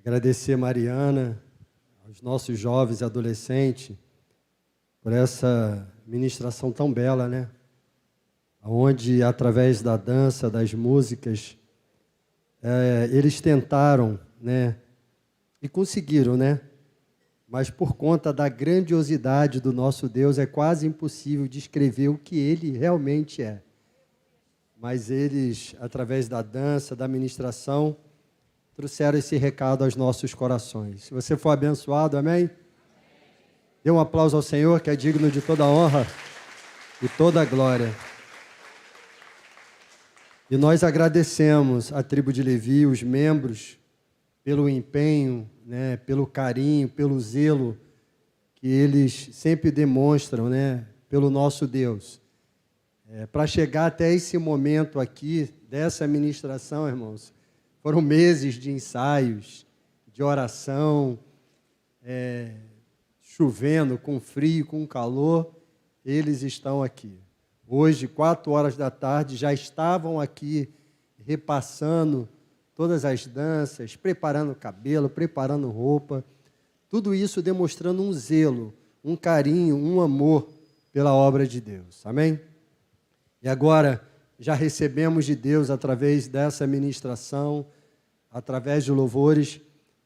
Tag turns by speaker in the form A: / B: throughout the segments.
A: Agradecer a Mariana, aos nossos jovens e adolescentes, por essa ministração tão bela, né? Onde, através da dança, das músicas, eles tentaram, né? E conseguiram, né? Mas por conta da grandiosidade do nosso Deus, é quase impossível descrever o que Ele realmente é. Mas eles, através da dança, da ministração, trouxeram esse recado aos nossos corações. Se você for abençoado, amém? Dê um aplauso ao Senhor, que é digno de toda honra e toda glória. E nós agradecemos a tribo de Levi, os membros, pelo empenho, né, pelo carinho, pelo zelo que eles sempre demonstram, né, pelo nosso Deus. Para chegar até esse momento aqui, dessa ministração, irmãos, foram meses de ensaios, de oração, chovendo, com frio, com calor, eles estão aqui. Hoje, 4 horas da tarde, já estavam aqui repassando todas as danças, preparando cabelo, preparando roupa, tudo isso demonstrando um zelo, um carinho, um amor pela obra de Deus. Amém? E agora, já recebemos de Deus através dessa ministração, através de louvores,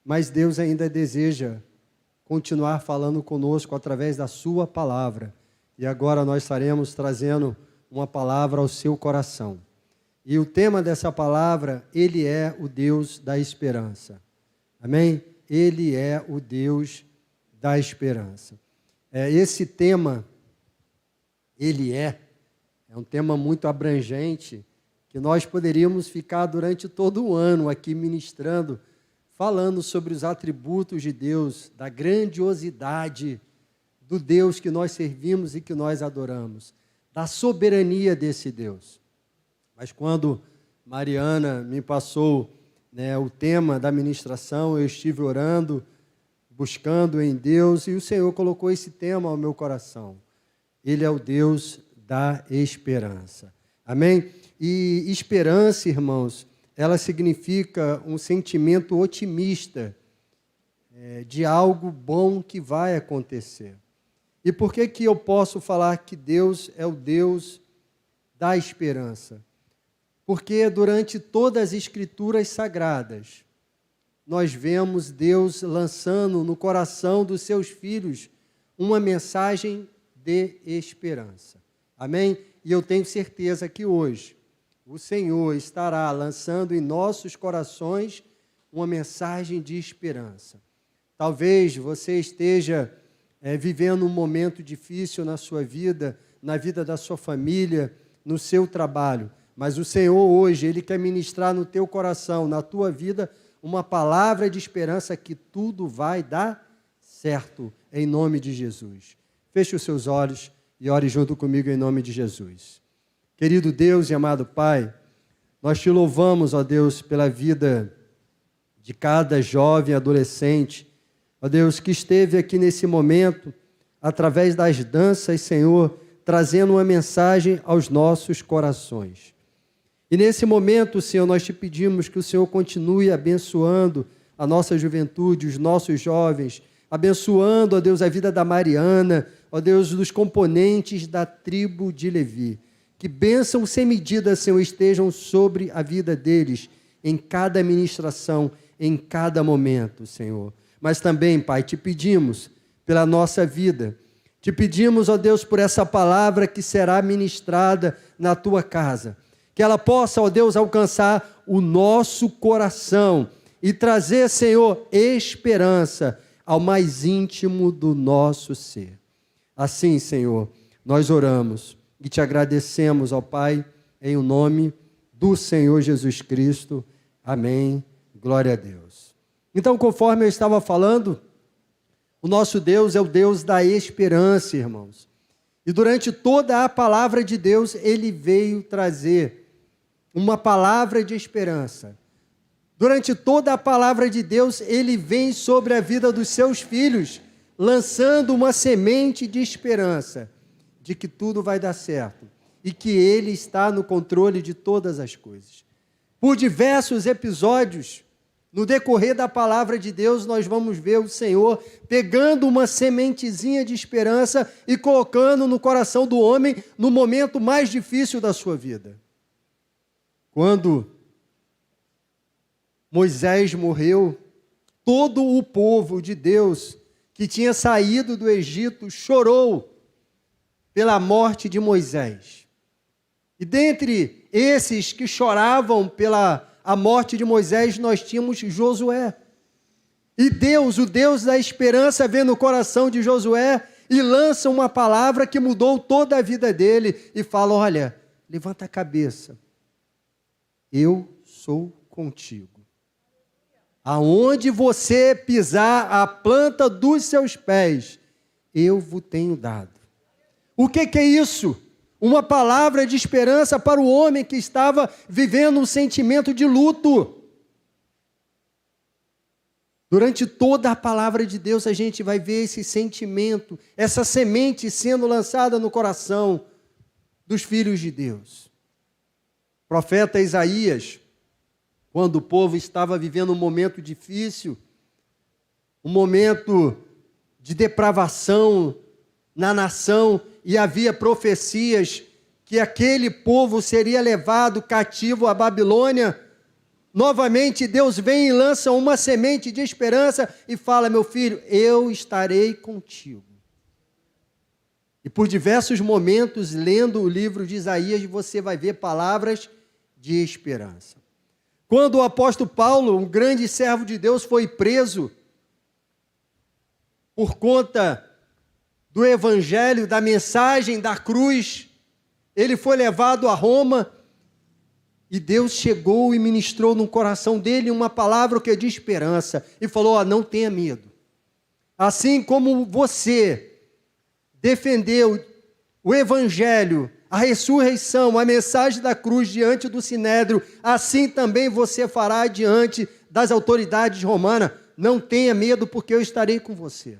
A: mas Deus ainda deseja continuar falando conosco através da sua palavra. E agora nós estaremos trazendo uma palavra ao seu coração. E o tema dessa palavra, Ele é o Deus da esperança. Amém? Ele é o Deus da esperança. Esse tema, Ele é um tema muito abrangente, que nós poderíamos ficar durante todo o ano aqui ministrando, falando sobre os atributos de Deus, da grandiosidade do Deus que nós servimos e que nós adoramos, da soberania desse Deus. Mas quando Mariana me passou, né, o tema da ministração, eu estive orando, buscando em Deus, e o Senhor colocou esse tema ao meu coração. Ele é o Deus da esperança. Amém? E esperança, irmãos, ela significa um sentimento otimista de algo bom que vai acontecer. E por que eu posso falar que Deus é o Deus da esperança? Porque durante todas as Escrituras Sagradas, nós vemos Deus lançando no coração dos seus filhos uma mensagem de esperança. Amém? E eu tenho certeza que hoje o Senhor estará lançando em nossos corações uma mensagem de esperança. Talvez você esteja vivendo um momento difícil na sua vida, na vida da sua família, no seu trabalho. Mas o Senhor hoje, Ele quer ministrar no teu coração, na tua vida, uma palavra de esperança que tudo vai dar certo, em nome de Jesus. Feche os seus olhos e ore junto comigo em nome de Jesus. Querido Deus e amado Pai, nós te louvamos, ó Deus, pela vida de cada jovem adolescente, ó Deus, que esteve aqui nesse momento, através das danças, Senhor, trazendo uma mensagem aos nossos corações. E nesse momento, Senhor, nós te pedimos que o Senhor continue abençoando a nossa juventude, os nossos jovens, abençoando, ó Deus, a vida da Mariana, ó Deus, dos componentes da tribo de Levi. Que bênçãos sem medida, Senhor, estejam sobre a vida deles, em cada ministração, em cada momento, Senhor. Mas também, Pai, te pedimos pela nossa vida, te pedimos, ó Deus, por essa palavra que será ministrada na tua casa, que ela possa, ó Deus, alcançar o nosso coração e trazer, Senhor, esperança ao mais íntimo do nosso ser. Assim, Senhor, nós oramos e te agradecemos, ó Pai, em o nome do Senhor Jesus Cristo. Amém. Glória a Deus. Então, conforme eu estava falando, o nosso Deus é o Deus da esperança, irmãos. E durante toda a palavra de Deus, Ele veio trazer uma palavra de esperança. Durante toda a palavra de Deus, Ele vem sobre a vida dos seus filhos, lançando uma semente de esperança, de que tudo vai dar certo e que Ele está no controle de todas as coisas. Por diversos episódios, No decorrer da palavra de Deus, nós vamos ver o Senhor pegando uma sementezinha de esperança e colocando no coração do homem no momento mais difícil da sua vida. Quando Moisés morreu, todo o povo de Deus que tinha saído do Egito chorou pela morte de Moisés. E dentre esses que choravam pela a morte de Moisés, nós tínhamos Josué. E Deus, o Deus da esperança, vê no coração de Josué e lança uma palavra que mudou toda a vida dele e fala: olha, levanta a cabeça, eu sou contigo. Aonde você pisar a planta dos seus pés, eu vos tenho dado. O que é isso? Uma palavra de esperança para o homem que estava vivendo um sentimento de luto. Durante toda a palavra de Deus, a gente vai ver esse sentimento, essa semente sendo lançada no coração dos filhos de Deus. O profeta Isaías, quando o povo estava vivendo um momento difícil, um momento de depravação na nação, e havia profecias que aquele povo seria levado cativo à Babilônia, novamente Deus vem e lança uma semente de esperança e fala: meu filho, eu estarei contigo. E por diversos momentos, lendo o livro de Isaías, você vai ver palavras de esperança. Quando o apóstolo Paulo, um grande servo de Deus, foi preso por conta do evangelho, da mensagem da cruz, ele foi levado a Roma e Deus chegou e ministrou no coração dele uma palavra que é de esperança e falou: ó, não tenha medo. Assim como você defendeu o evangelho, a ressurreição, a mensagem da cruz diante do sinédrio, assim também você fará diante das autoridades romanas. Não tenha medo, porque eu estarei com você.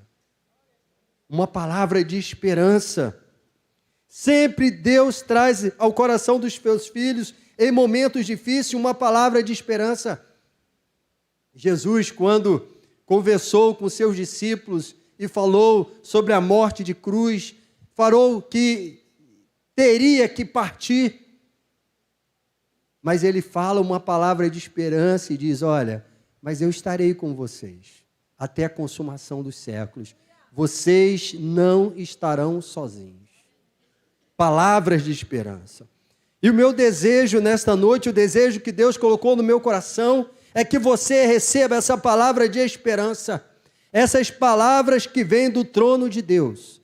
A: Uma palavra de esperança. Sempre Deus traz ao coração dos seus filhos, em momentos difíceis, uma palavra de esperança. Jesus, quando conversou com seus discípulos e falou sobre a morte de cruz, falou que teria que partir, mas ele fala uma palavra de esperança e diz: olha, mas eu estarei com vocês até a consumação dos séculos. Vocês não estarão sozinhos. Palavras de esperança. E o meu desejo nesta noite, o desejo que Deus colocou no meu coração, é que você receba essa palavra de esperança, essas palavras que vêm do trono de Deus,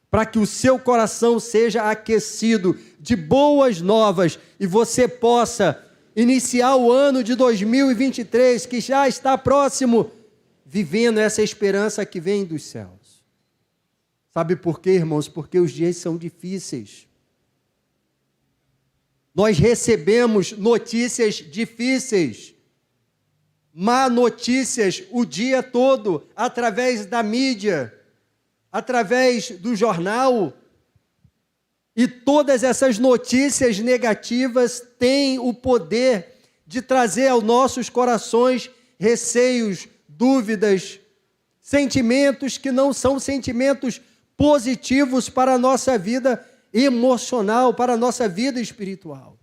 A: para que o seu coração seja aquecido de boas novas e você possa iniciar o ano de 2023, que já está próximo, vivendo essa esperança que vem dos céus. Sabe por quê, irmãos? Porque os dias são difíceis. Nós recebemos notícias difíceis, má notícias o dia todo, através da mídia, através do jornal. E todas essas notícias negativas têm o poder de trazer aos nossos corações receios, dúvidas, sentimentos que não são sentimentos positivos para a nossa vida emocional, para a nossa vida espiritual.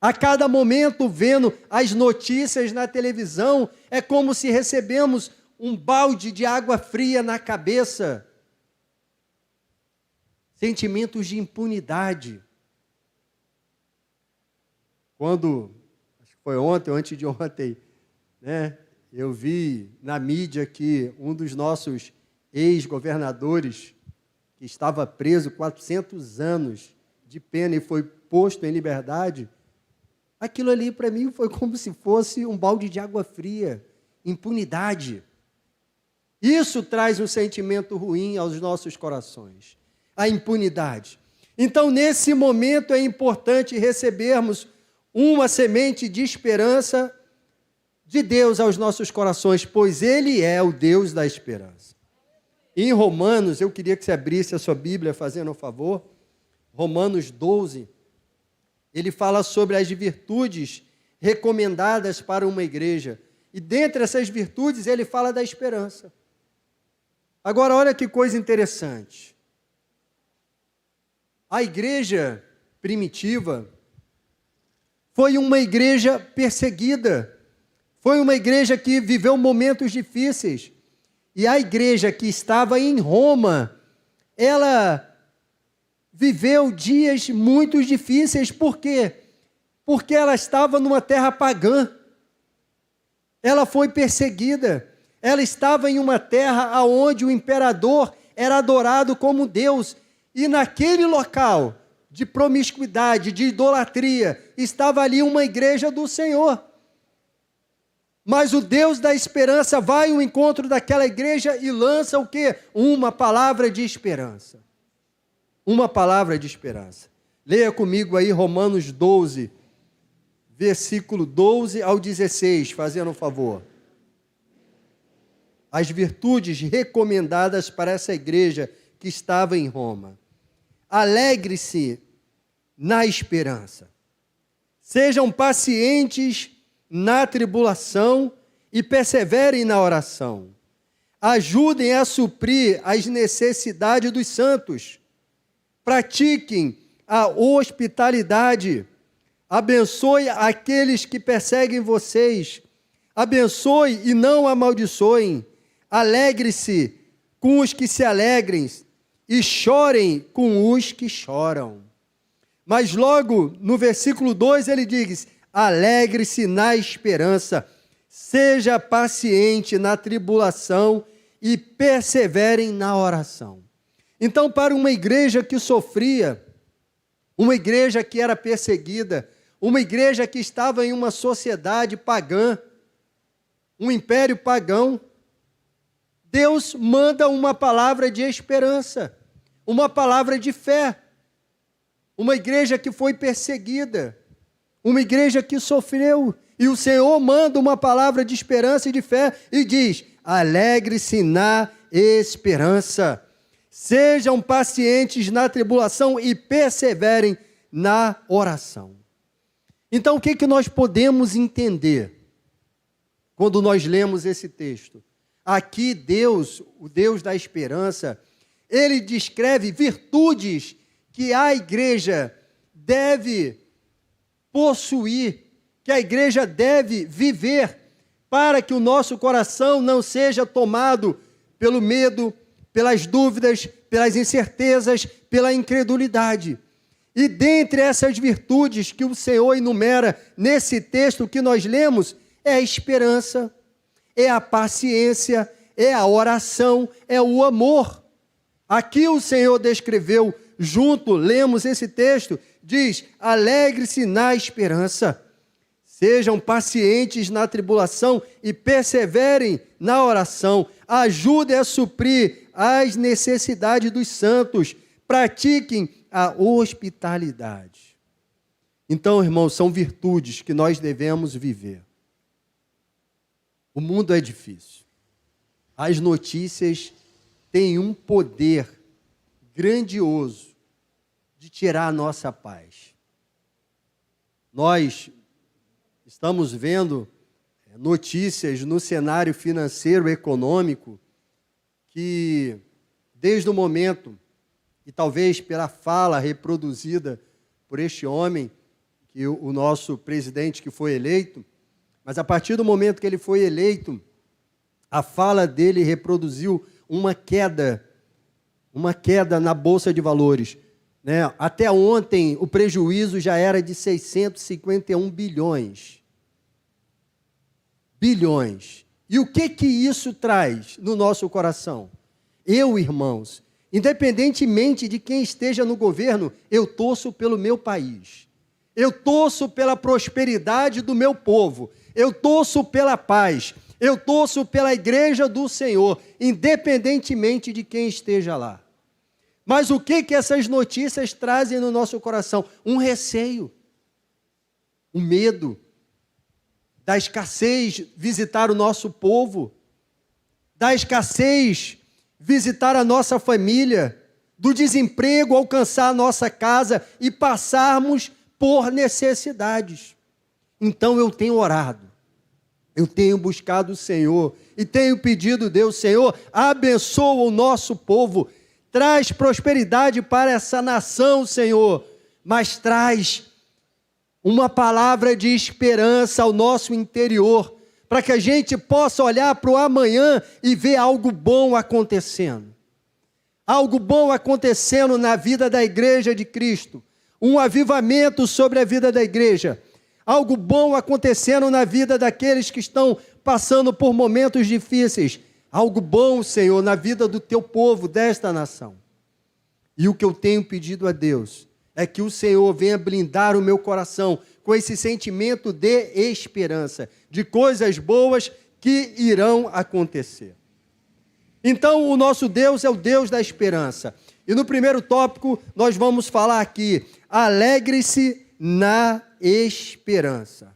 A: A cada momento, vendo as notícias na televisão, é como se recebemos um balde de água fria na cabeça. Sentimentos de impunidade. Quando, acho que foi ontem ou antes de ontem, né, eu vi na mídia que um dos nossos ex-governadores, que estava preso 400 anos de pena e foi posto em liberdade, aquilo ali para mim foi como se fosse um balde de água fria, impunidade. Isso traz um sentimento ruim aos nossos corações, a impunidade. Então, nesse momento é importante recebermos uma semente de esperança de Deus aos nossos corações, pois Ele é o Deus da esperança. Em Romanos, eu queria que você abrisse a sua Bíblia, fazendo um favor, Romanos 12, ele fala sobre as virtudes recomendadas para uma igreja. E dentre essas virtudes, ele fala da esperança. Agora, olha que coisa interessante. A igreja primitiva foi uma igreja perseguida, foi uma igreja que viveu momentos difíceis. E a igreja que estava em Roma, ela viveu dias muito difíceis. Por quê? Porque ela estava numa terra pagã. Ela foi perseguida. Ela estava em uma terra onde o imperador era adorado como Deus. E naquele local de promiscuidade, de idolatria, estava ali uma igreja do Senhor. Mas o Deus da esperança vai ao encontro daquela igreja e lança o quê? Uma palavra de esperança. Uma palavra de esperança. Leia comigo aí Romanos 12, versículo 12 ao 16, fazendo um favor. As virtudes recomendadas para essa igreja que estava em Roma. Alegre-se na esperança. Sejam pacientes na tribulação e perseverem na oração. Ajudem a suprir as necessidades dos santos. Pratiquem a hospitalidade. Abençoe aqueles que perseguem vocês. Abençoe e não amaldiçoem. Alegre-se com os que se alegrem e chorem com os que choram. Mas logo no versículo 2 ele diz: alegre-se na esperança, seja paciente na tribulação e perseverem na oração. Então, para uma igreja que sofria, uma igreja que era perseguida, uma igreja que estava em uma sociedade pagã, um império pagão, Deus manda uma palavra de esperança, uma palavra de fé. Uma igreja que foi perseguida, uma igreja que sofreu, e o Senhor manda uma palavra de esperança e de fé e diz: alegre-se na esperança, sejam pacientes na tribulação e perseverem na oração. Então, o que nós podemos entender quando nós lemos esse texto? Aqui Deus, o Deus da esperança, ele descreve virtudes que a igreja deve possuir, que a igreja deve viver, para que o nosso coração não seja tomado pelo medo, pelas dúvidas, pelas incertezas, pela incredulidade. E dentre essas virtudes que o Senhor enumera nesse texto que nós lemos, é a esperança, é a paciência, é a oração, é o amor. Aqui o Senhor descreveu, lemos esse texto, diz: alegre-se na esperança, sejam pacientes na tribulação e perseverem na oração, ajudem a suprir as necessidades dos santos, pratiquem a hospitalidade. Então, irmãos, são virtudes que nós devemos viver. O mundo é difícil. As notícias têm um poder grandioso de tirar a nossa paz. Nós estamos vendo notícias no cenário financeiro e econômico que, desde o momento, e talvez pela fala reproduzida por este homem, que o nosso presidente que foi eleito, mas a partir do momento que ele foi eleito, a fala dele reproduziu uma queda na Bolsa de Valores. Até ontem, o prejuízo já era de 651 bilhões. E o que isso traz no nosso coração? Eu, irmãos, independentemente de quem esteja no governo, eu torço pelo meu país. Eu torço pela prosperidade do meu povo. Eu torço pela paz. Eu torço pela igreja do Senhor, independentemente de quem esteja lá. Mas o que essas notícias trazem no nosso coração? Um receio, um medo da escassez visitar o nosso povo, da escassez visitar a nossa família, do desemprego alcançar a nossa casa e passarmos por necessidades. Então eu tenho orado, Eu tenho buscado o Senhor e tenho pedido, Deus, Senhor, abençoa o nosso povo, traz prosperidade para essa nação, Senhor, mas traz uma palavra de esperança ao nosso interior, para que a gente possa olhar para o amanhã e ver algo bom acontecendo. Algo bom acontecendo na vida da igreja de Cristo, um avivamento sobre a vida da igreja, algo bom acontecendo na vida daqueles que estão passando por momentos difíceis, algo bom, Senhor, na vida do teu povo, desta nação. E o que eu tenho pedido a Deus é que o Senhor venha blindar o meu coração com esse sentimento de esperança, de coisas boas que irão acontecer. Então, o nosso Deus é o Deus da esperança. E no primeiro tópico, nós vamos falar aqui, alegre-se na esperança.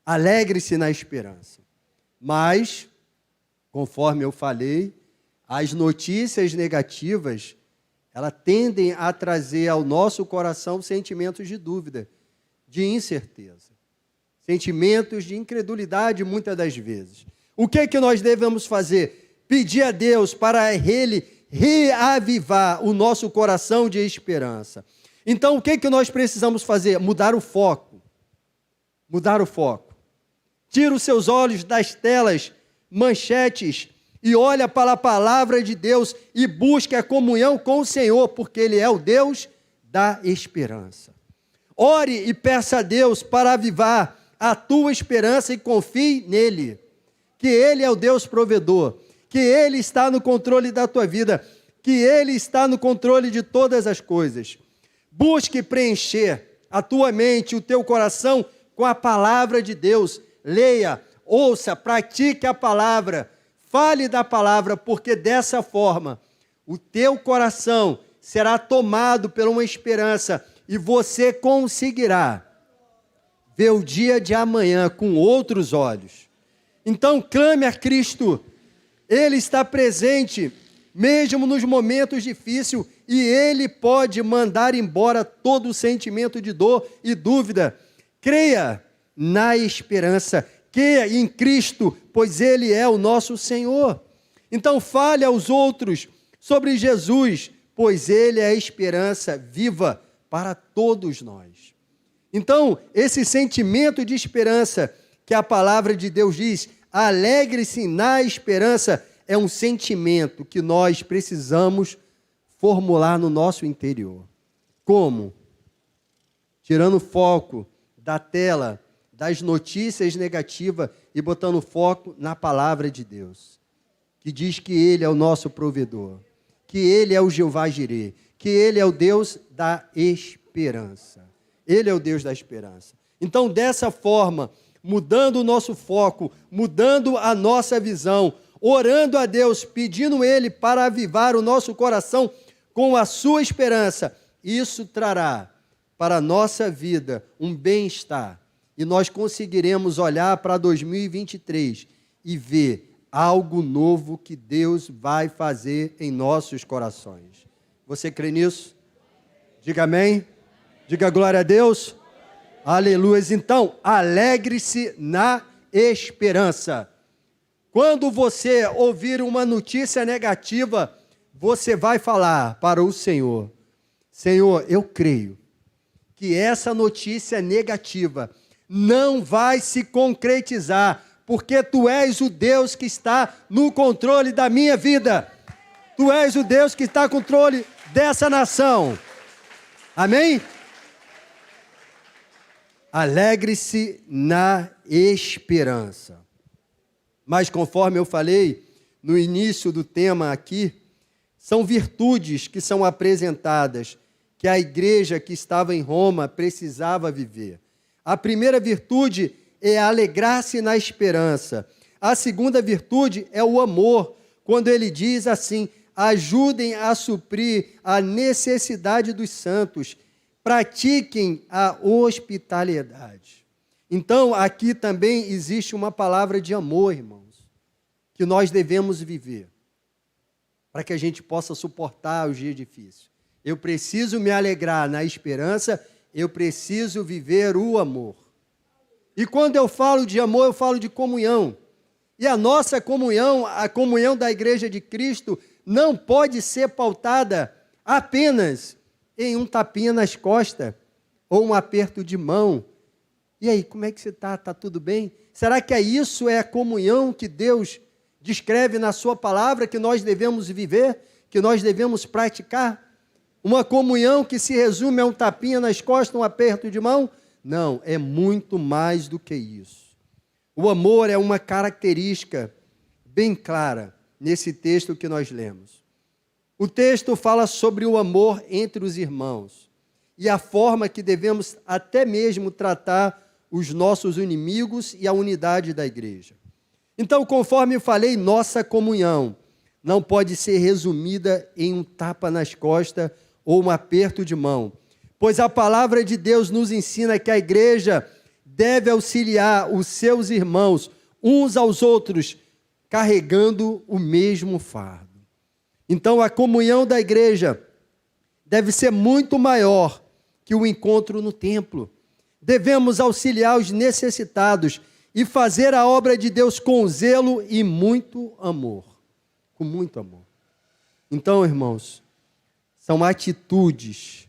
A: Alegre-se na esperança. Mas, conforme eu falei, as notícias negativas, elas tendem a trazer ao nosso coração sentimentos de dúvida, de incerteza, sentimentos de incredulidade muitas das vezes. O que é que nós devemos fazer? Pedir a Deus para Ele reavivar o nosso coração de esperança. Então, o que é que nós precisamos fazer? Mudar o foco. Mudar o foco. Tira os seus olhos das telas, manchetes, e olha para a palavra de Deus e busque a comunhão com o Senhor, porque Ele é o Deus da esperança. Ore e peça a Deus para avivar a tua esperança e confie nele, que Ele é o Deus provedor, que Ele está no controle da tua vida, que Ele está no controle de todas as coisas. Busque preencher a tua mente, o teu coração com a palavra de Deus. Leia, ouça, pratique a palavra, fale da palavra, porque dessa forma o teu coração será tomado por uma esperança e você conseguirá ver o dia de amanhã com outros olhos. Então clame a Cristo. Ele está presente, mesmo nos momentos difíceis, e Ele pode mandar embora todo o sentimento de dor e dúvida. Creia na esperança, creia em Cristo, pois Ele é o nosso Senhor. Então fale aos outros sobre Jesus, pois Ele é a esperança viva para todos nós. Então, esse sentimento de esperança que a palavra de Deus diz, alegre-se na esperança, é um sentimento que nós precisamos formular no nosso interior. Como? Tirando o foco da tela, das notícias negativas e botando foco na palavra de Deus, que diz que Ele é o nosso provedor, que Ele é o Jeová Jireh, que Ele é o Deus da esperança. Ele é o Deus da esperança. Então, dessa forma, mudando o nosso foco, mudando a nossa visão, orando a Deus, pedindo Ele para avivar o nosso coração com a sua esperança, isso trará para a nossa vida um bem-estar. E nós conseguiremos olhar para 2023 e ver algo novo que Deus vai fazer em nossos corações. Você crê nisso? Diga amém. Diga glória a Deus. Aleluia. Então, alegre-se na esperança. Quando você ouvir uma notícia negativa, você vai falar para o Senhor: Senhor, eu creio que essa notícia negativa não vai se concretizar, porque Tu és o Deus que está no controle da minha vida. Tu és o Deus que está no controle dessa nação. Amém? Alegre-se na esperança. Mas conforme eu falei no início do tema aqui, são virtudes que são apresentadas, que a igreja que estava em Roma precisava viver. A primeira virtude é alegrar-se na esperança. A segunda virtude é o amor, quando ele diz assim: ajudem a suprir a necessidade dos santos, pratiquem a hospitalidade. Então, aqui também existe uma palavra de amor, irmãos, que nós devemos viver, para que a gente possa suportar os dias difíceis. Eu preciso me alegrar na esperança, eu preciso viver o amor. E quando eu falo de amor, eu falo de comunhão. E a nossa comunhão, a comunhão da Igreja de Cristo, não pode ser pautada apenas em um tapinha nas costas ou um aperto de mão. E aí, como é que você está? Está tudo bem? Será que isso é a comunhão que Deus descreve na sua palavra, que nós devemos viver, que nós devemos praticar? Uma comunhão que se resume a um tapinha nas costas, um aperto de mão? Não, é muito mais do que isso. O amor é uma característica bem clara nesse texto que nós lemos. O texto fala sobre o amor entre os irmãos e a forma que devemos até mesmo tratar os nossos inimigos e a unidade da igreja. Então, conforme eu falei, nossa comunhão não pode ser resumida em um tapa nas costas ou um aperto de mão, pois a palavra de Deus nos ensina que a igreja deve auxiliar os seus irmãos uns aos outros, carregando o mesmo fardo. Então, a comunhão da igreja deve ser muito maior que o encontro no templo. Devemos auxiliar os necessitados e fazer a obra de Deus com zelo e muito amor. Com muito amor. Então, irmãos, são atitudes,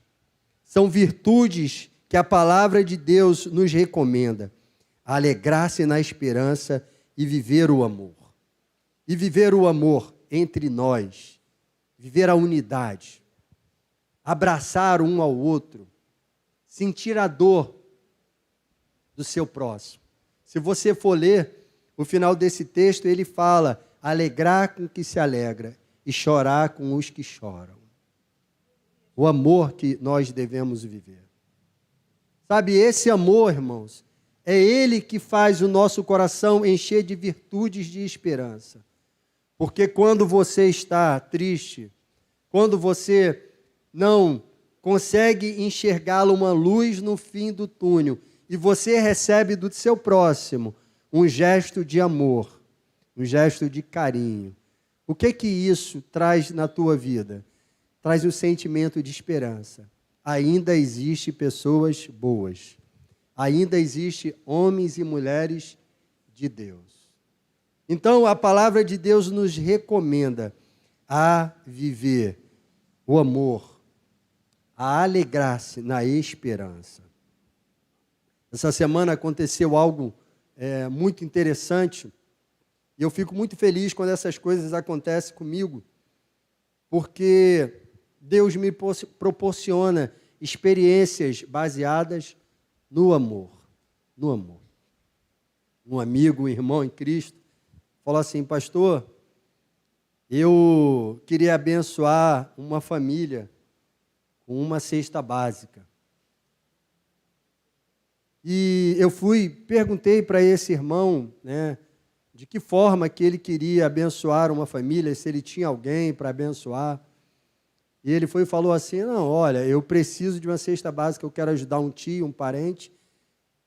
A: são virtudes que a palavra de Deus nos recomenda. Alegrar-se na esperança e viver o amor. E viver o amor entre nós. Viver a unidade. Abraçar um ao outro. Sentir a dor do seu próximo. Se você for ler o final desse texto, ele fala: alegrar com o que se alegra e chorar com os que choram. O amor que nós devemos viver. Sabe, esse amor, irmãos, é ele que faz o nosso coração encher de virtudes de esperança. Porque quando você está triste, quando você não consegue enxergar uma luz no fim do túnel, e você recebe do seu próximo um gesto de amor, um gesto de carinho, o que isso traz na tua vida? Traz um sentimento de esperança. Ainda existe pessoas boas. Ainda existe homens e mulheres de Deus. Então, a palavra de Deus nos recomenda a viver o amor, a alegrar-se na esperança. Essa semana aconteceu algo muito interessante e eu fico muito feliz quando essas coisas acontecem comigo, porque Deus me proporciona experiências baseadas no amor. No amor. Um amigo, um irmão em Cristo, falou assim: pastor, eu queria abençoar uma família com uma cesta básica. E eu perguntei para esse irmão, de que forma que ele queria abençoar uma família, se ele tinha alguém para abençoar. E ele foi e falou assim: não, olha, eu preciso de uma cesta básica, eu quero ajudar um tio, um parente,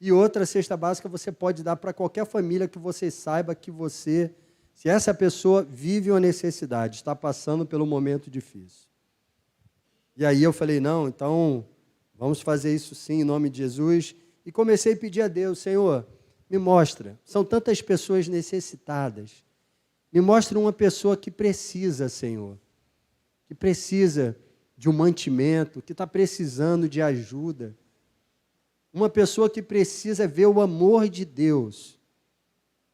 A: e outra cesta básica você pode dar para qualquer família que você saiba que se essa pessoa vive uma necessidade, está passando pelo momento difícil. E aí eu falei: não, então vamos fazer isso sim, em nome de Jesus. E comecei a pedir a Deus: Senhor, me mostra, são tantas pessoas necessitadas, me mostra uma pessoa que precisa, Senhor, que precisa de um mantimento, que está precisando de ajuda, uma pessoa que precisa ver o amor de Deus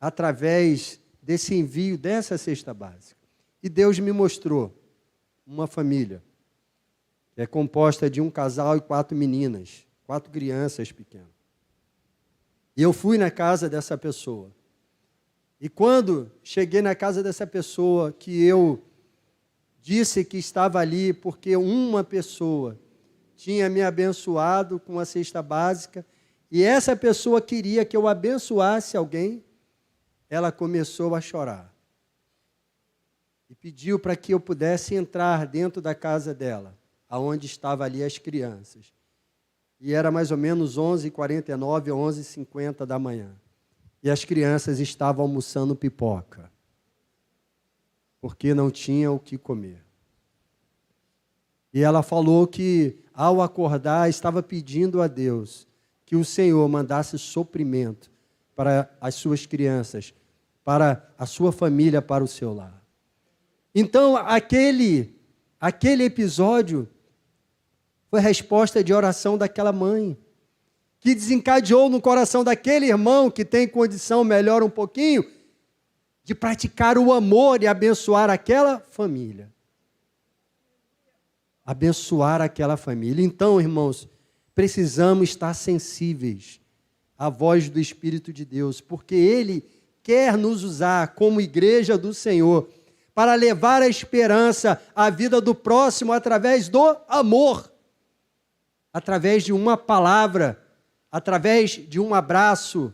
A: através desse envio dessa cesta básica. E Deus me mostrou uma família que é composta de um casal e 4 meninas, 4 crianças pequenas. E eu fui na casa dessa pessoa. E quando cheguei na casa dessa pessoa, que eu disse que estava ali porque uma pessoa tinha me abençoado com a cesta básica, e essa pessoa queria que eu abençoasse alguém, ela começou a chorar. E pediu para que eu pudesse entrar dentro da casa dela, aonde estavam ali as crianças. E era mais ou menos 11h49 ou 11h50 da manhã. E as crianças estavam almoçando pipoca, porque não tinham o que comer. E ela falou que, ao acordar, estava pedindo a Deus que o Senhor mandasse suprimento para as suas crianças, para a sua família, para o seu lar. Então, aquele episódio foi a resposta de oração daquela mãe, que desencadeou no coração daquele irmão que tem condição melhor um pouquinho, de praticar o amor e abençoar aquela família. Abençoar aquela família. Então, irmãos, precisamos estar sensíveis à voz do Espírito de Deus, porque Ele quer nos usar como igreja do Senhor para levar a esperança à vida do próximo através do amor, através de uma palavra, através de um abraço,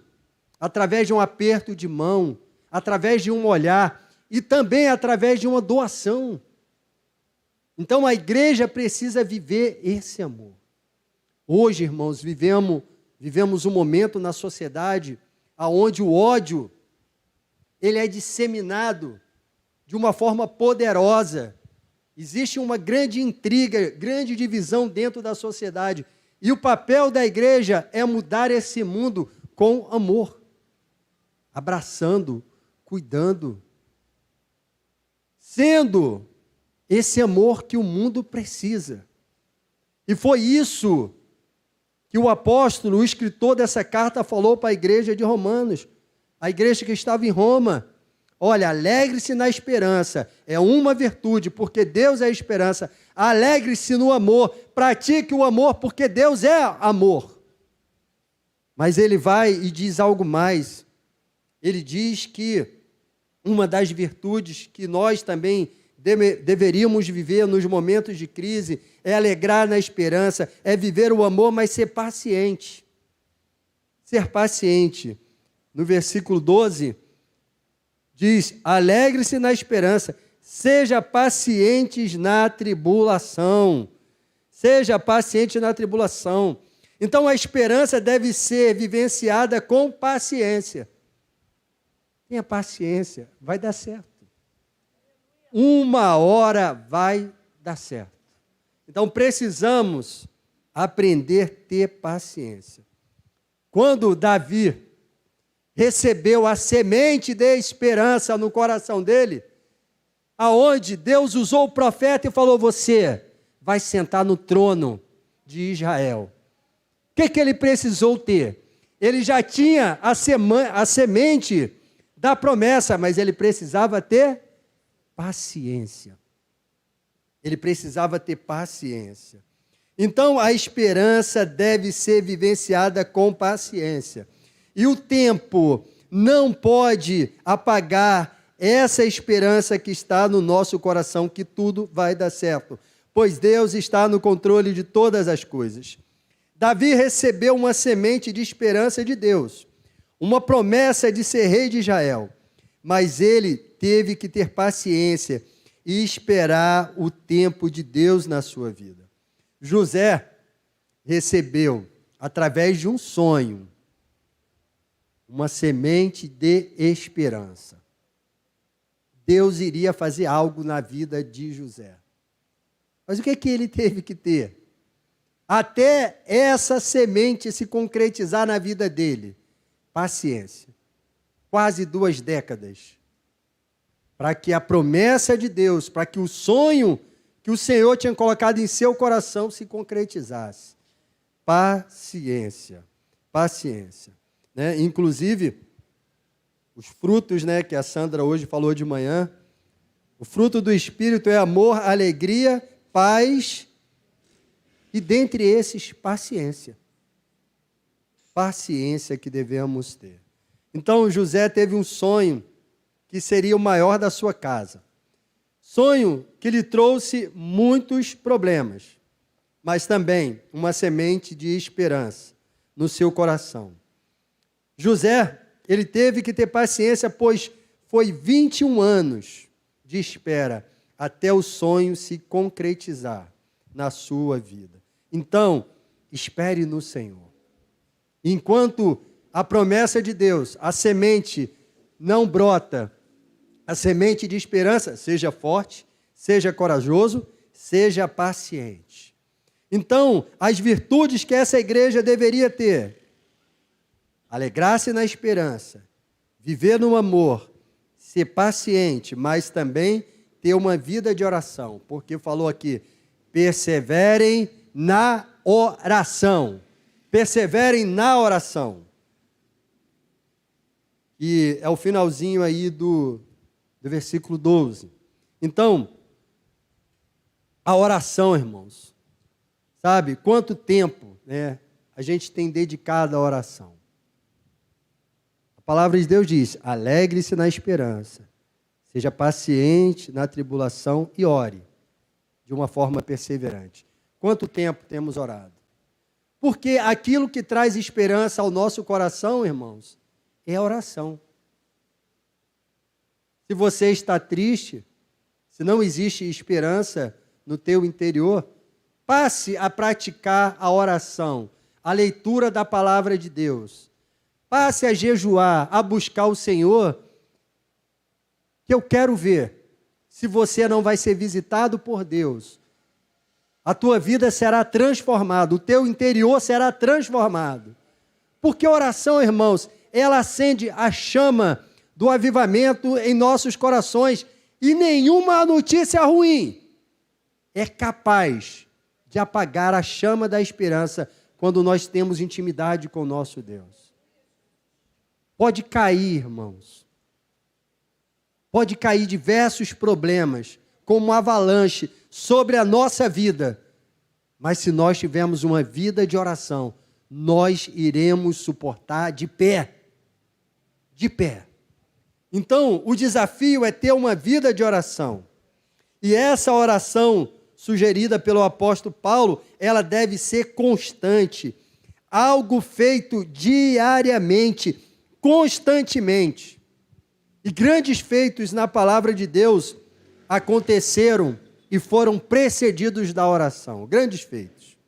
A: através de um aperto de mão, através de um olhar e também através de uma doação. Então a igreja precisa viver esse amor. Hoje, irmãos, vivemos um momento na sociedade onde o ódio ele é disseminado de uma forma poderosa. Existe uma grande intriga, grande divisão dentro da sociedade. E o papel da igreja é mudar esse mundo com amor, abraçando, cuidando, sendo esse amor que o mundo precisa. E foi isso que o apóstolo, o escritor dessa carta, falou para a igreja de Romanos, a igreja que estava em Roma. Olha, alegre-se na esperança, é uma virtude, porque Deus é a esperança. Alegre-se no amor, pratique o amor, porque Deus é amor. Mas ele vai e diz algo mais. Ele diz que uma das virtudes que nós também deveríamos viver nos momentos de crise é alegrar na esperança, é viver o amor, mas ser paciente. Ser paciente. No versículo 12, diz, alegre-se na esperança, seja pacientes na tribulação. Seja paciente na tribulação. Então a esperança deve ser vivenciada com paciência. Tenha paciência, vai dar certo. Uma hora vai dar certo. Então precisamos aprender a ter paciência. Quando Davi recebeu a semente de esperança no coração dele, aonde Deus usou o profeta e falou, você vai sentar no trono de Israel. O que ele precisou ter? Ele já tinha a semente da promessa, mas ele precisava ter paciência. Ele precisava ter paciência. Então, a esperança deve ser vivenciada com paciência. E o tempo não pode apagar essa esperança que está no nosso coração, que tudo vai dar certo, pois Deus está no controle de todas as coisas. Davi recebeu uma semente de esperança de Deus, uma promessa de ser rei de Israel, mas ele teve que ter paciência e esperar o tempo de Deus na sua vida. José recebeu, através de um sonho, uma semente de esperança. Deus iria fazer algo na vida de José. Mas o que ele teve que ter? Até essa semente se concretizar na vida dele. Paciência. Quase 2 décadas. Para que a promessa de Deus, para que o sonho que o Senhor tinha colocado em seu coração se concretizasse. Paciência. Paciência. Né? Inclusive, os frutos, né, que a Sandra hoje falou de manhã, o fruto do Espírito é amor, alegria, paz e, dentre esses, paciência. Paciência que devemos ter. Então, José teve um sonho que seria o maior da sua casa. Sonho que lhe trouxe muitos problemas, mas também uma semente de esperança no seu coração. José, ele teve que ter paciência, pois foi 21 anos de espera até o sonho se concretizar na sua vida. Então, espere no Senhor. Enquanto a promessa de Deus, a semente não brota, a semente de esperança, seja forte, seja corajoso, seja paciente. Então, as virtudes que essa igreja deveria ter: Alegrar-se na esperança, viver no amor, ser paciente, mas também ter uma vida de oração. Porque falou aqui, perseverem na oração. Perseverem na oração. E é o finalzinho aí do versículo 12. Então, a oração, irmãos, sabe, quanto tempo, né, a gente tem dedicado à oração? A palavra de Deus diz, alegre-se na esperança, seja paciente na tribulação e ore, de uma forma perseverante. Quanto tempo temos orado? Porque aquilo que traz esperança ao nosso coração, irmãos, é a oração. Se você está triste, se não existe esperança no teu interior, passe a praticar a oração, a leitura da palavra de Deus. Passe a jejuar, a buscar o Senhor, que eu quero ver se você não vai ser visitado por Deus. A tua vida será transformada, o teu interior será transformado. Porque a oração, irmãos, ela acende a chama do avivamento em nossos corações e nenhuma notícia ruim é capaz de apagar a chama da esperança quando nós temos intimidade com o nosso Deus. Pode cair, irmãos. Pode cair diversos problemas, como uma avalanche, sobre a nossa vida. Mas se nós tivermos uma vida de oração, nós iremos suportar de pé. De pé. Então, o desafio é ter uma vida de oração. E essa oração sugerida pelo apóstolo Paulo, ela deve ser constante. Algo feito diariamente, constantemente. E grandes feitos na palavra de Deus aconteceram e foram precedidos da oração. Grandes feitos.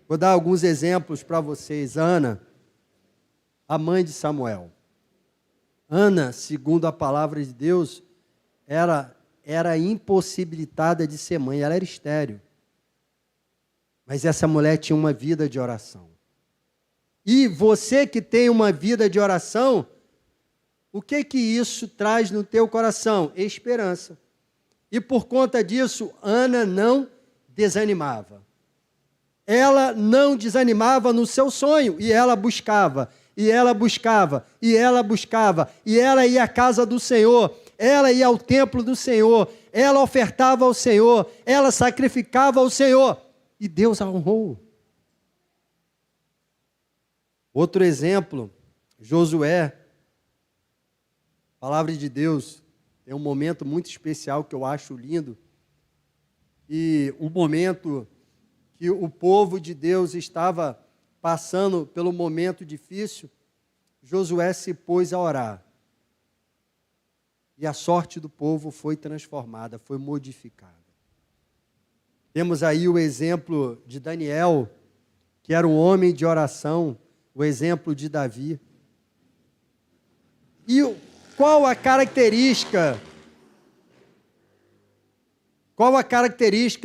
A: Vou dar alguns exemplos para vocês. Ana, a mãe de Samuel. Ana, segundo a palavra de Deus, era impossibilitada de ser mãe, ela era estéril. Mas essa mulher tinha uma vida de oração. E você que tem uma vida de oração, o que isso traz no teu coração? Esperança. E por conta disso, Ana não desanimava. Ela não desanimava no seu sonho, e ela buscava, e ela buscava, e ela buscava, e ela ia à casa do Senhor, ela ia ao templo do Senhor, ela ofertava ao Senhor, ela sacrificava ao Senhor, e Deus a honrou. Outro exemplo, Josué, a palavra de Deus, é um momento muito especial que eu acho lindo, e o momento que o povo de Deus estava passando pelo momento difícil, Josué se pôs a orar. E a sorte do povo foi transformada, foi modificada. Temos aí o exemplo de Daniel, que era um homem de oração, o exemplo de Davi. E qual a característica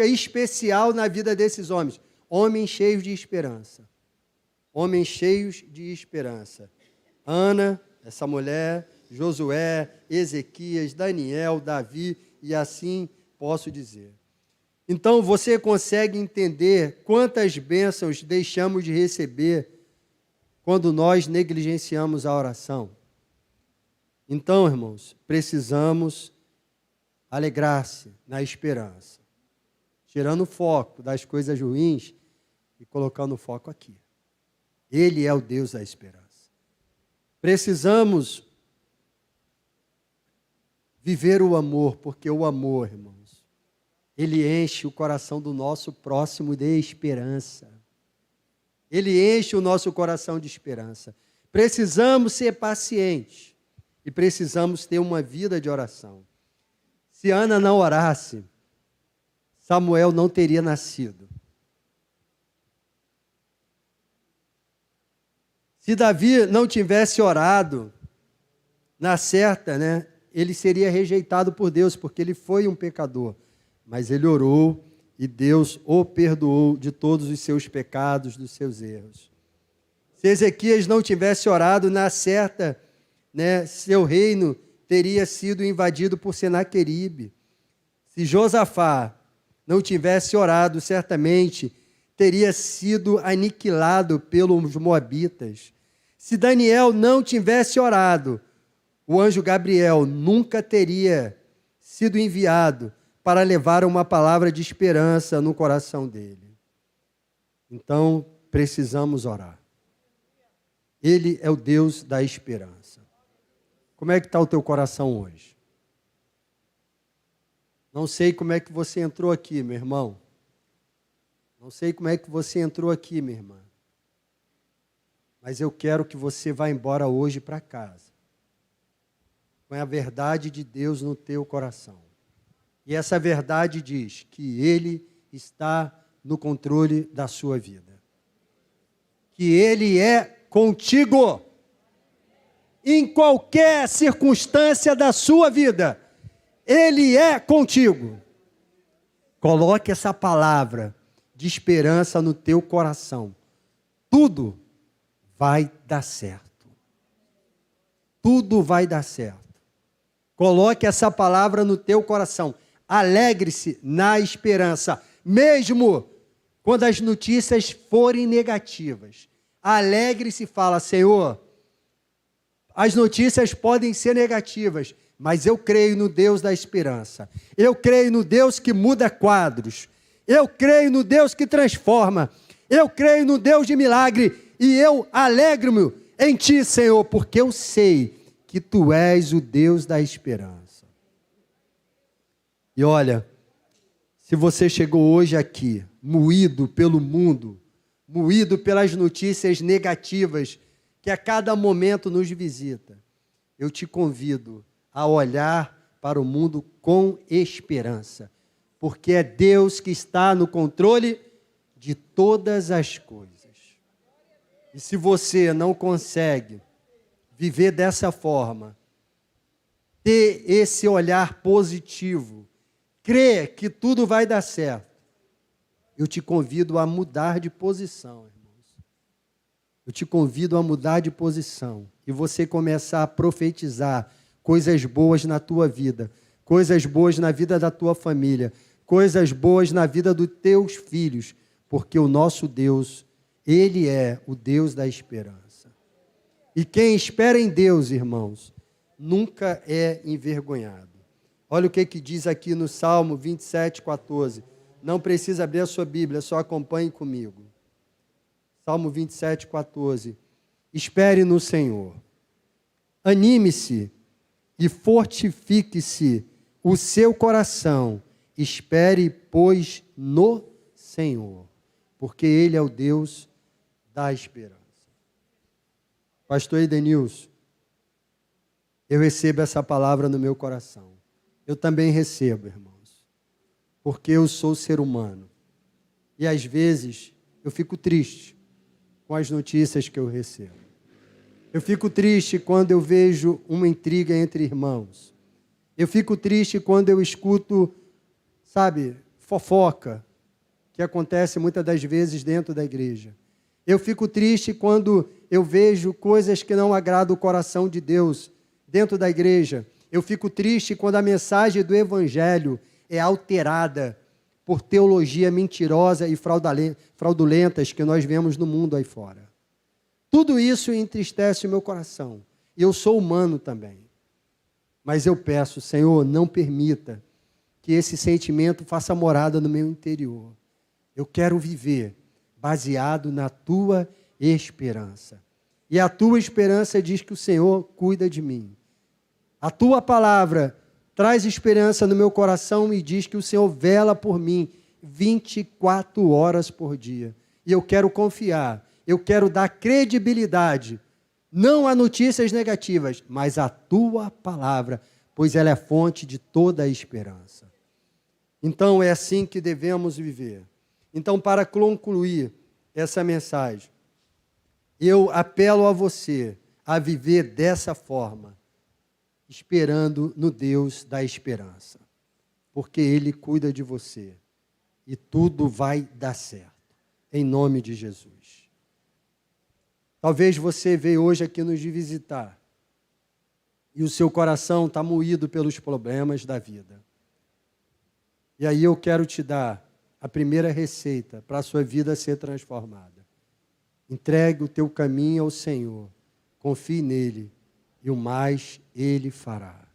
A: especial na vida desses homens? Homens cheios de esperança. Homens cheios de esperança. Ana, essa mulher, Josué, Ezequias, Daniel, Davi, e assim posso dizer. Então, você consegue entender quantas bênçãos deixamos de receber quando nós negligenciamos a oração? Então, irmãos, precisamos alegrar-se na esperança, tirando o foco das coisas ruins e colocando o foco aqui. Ele é o Deus da esperança. Precisamos viver o amor, porque o amor, irmãos, ele enche o coração do nosso próximo de esperança. Ele enche o nosso coração de esperança. Precisamos ser pacientes e precisamos ter uma vida de oração. Se Ana não orasse, Samuel não teria nascido. Se Davi não tivesse orado na certa, ele seria rejeitado por Deus, porque ele foi um pecador. Mas ele orou e Deus o perdoou de todos os seus pecados, dos seus erros. Se Ezequias não tivesse orado, na certa, seu reino teria sido invadido por Senaqueribe. Se Josafá não tivesse orado, certamente teria sido aniquilado pelos moabitas. Se Daniel não tivesse orado, o anjo Gabriel nunca teria sido enviado para levar uma palavra de esperança no coração dele. Então, precisamos orar. Ele é o Deus da esperança. Como é que está o teu coração hoje? Não sei como é que você entrou aqui, meu irmão. Não sei como é que você entrou aqui, minha irmã. Mas eu quero que você vá embora hoje para casa, com a verdade de Deus no teu coração. E essa verdade diz que Ele está no controle da sua vida. Que Ele é contigo. Em qualquer circunstância da sua vida, Ele é contigo. Coloque essa palavra de esperança no teu coração. Tudo vai dar certo. Tudo vai dar certo. Coloque essa palavra no teu coração. Alegre-se na esperança, mesmo quando as notícias forem negativas. Alegre-se e fala: Senhor, as notícias podem ser negativas, mas eu creio no Deus da esperança. Eu creio no Deus que muda quadros. Eu creio no Deus que transforma. Eu creio no Deus de milagre. E eu alegro-me em Ti, Senhor, porque eu sei que Tu és o Deus da esperança. E olha, se você chegou hoje aqui, moído pelo mundo, moído pelas notícias negativas que a cada momento nos visita, eu te convido a olhar para o mundo com esperança, porque é Deus que está no controle de todas as coisas. E se você não consegue viver dessa forma, ter esse olhar positivo, crer que tudo vai dar certo, eu te convido a mudar de posição, irmãos. Eu te convido a mudar de posição e você começar a profetizar coisas boas na tua vida, coisas boas na vida da tua família, coisas boas na vida dos teus filhos, porque o nosso Deus, Ele é o Deus da esperança. E quem espera em Deus, irmãos, nunca é envergonhado. Olha o que diz aqui no Salmo 27:14. Não precisa abrir a sua Bíblia, só acompanhe comigo. Salmo 27:14. Espere no Senhor. Anime-se e fortifique-se o seu coração. Espere, pois, no Senhor, porque Ele é o Deus da esperança. Pastor Edenilson, eu recebo essa palavra no meu coração. Eu também recebo, irmãos, porque eu sou ser humano. E às vezes eu fico triste com as notícias que eu recebo. Eu fico triste quando eu vejo uma intriga entre irmãos. Eu fico triste quando eu escuto, fofoca, que acontece muitas das vezes dentro da igreja. Eu fico triste quando eu vejo coisas que não agradam o coração de Deus dentro da igreja. Eu fico triste quando a mensagem do Evangelho é alterada por teologia mentirosa e fraudulentas que nós vemos no mundo aí fora. Tudo isso entristece o meu coração. E eu sou humano também. Mas eu peço, Senhor, não permita que esse sentimento faça morada no meu interior. Eu quero viver baseado na Tua esperança. E a Tua esperança diz que o Senhor cuida de mim. A Tua palavra traz esperança no meu coração e diz que o Senhor vela por mim 24 horas por dia. E eu quero confiar, eu quero dar credibilidade, não a notícias negativas, mas a Tua palavra, pois ela é fonte de toda a esperança. Então é assim que devemos viver. Então, para concluir essa mensagem, eu apelo a você a viver dessa forma, esperando no Deus da esperança, porque Ele cuida de você e tudo vai dar certo, em nome de Jesus. Talvez você veio hoje aqui nos visitar e o seu coração está moído pelos problemas da vida. E aí eu quero te dar a primeira receita para a sua vida ser transformada. Entregue o teu caminho ao Senhor, confie nele e o mais Ele fará.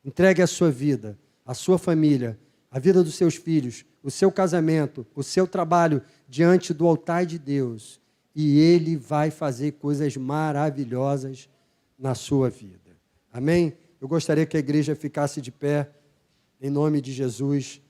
A: Entregue a sua vida, a sua família, a vida dos seus filhos, o seu casamento, o seu trabalho diante do altar de Deus e Ele vai fazer coisas maravilhosas na sua vida. Amém? Eu gostaria que a igreja ficasse de pé, em nome de Jesus.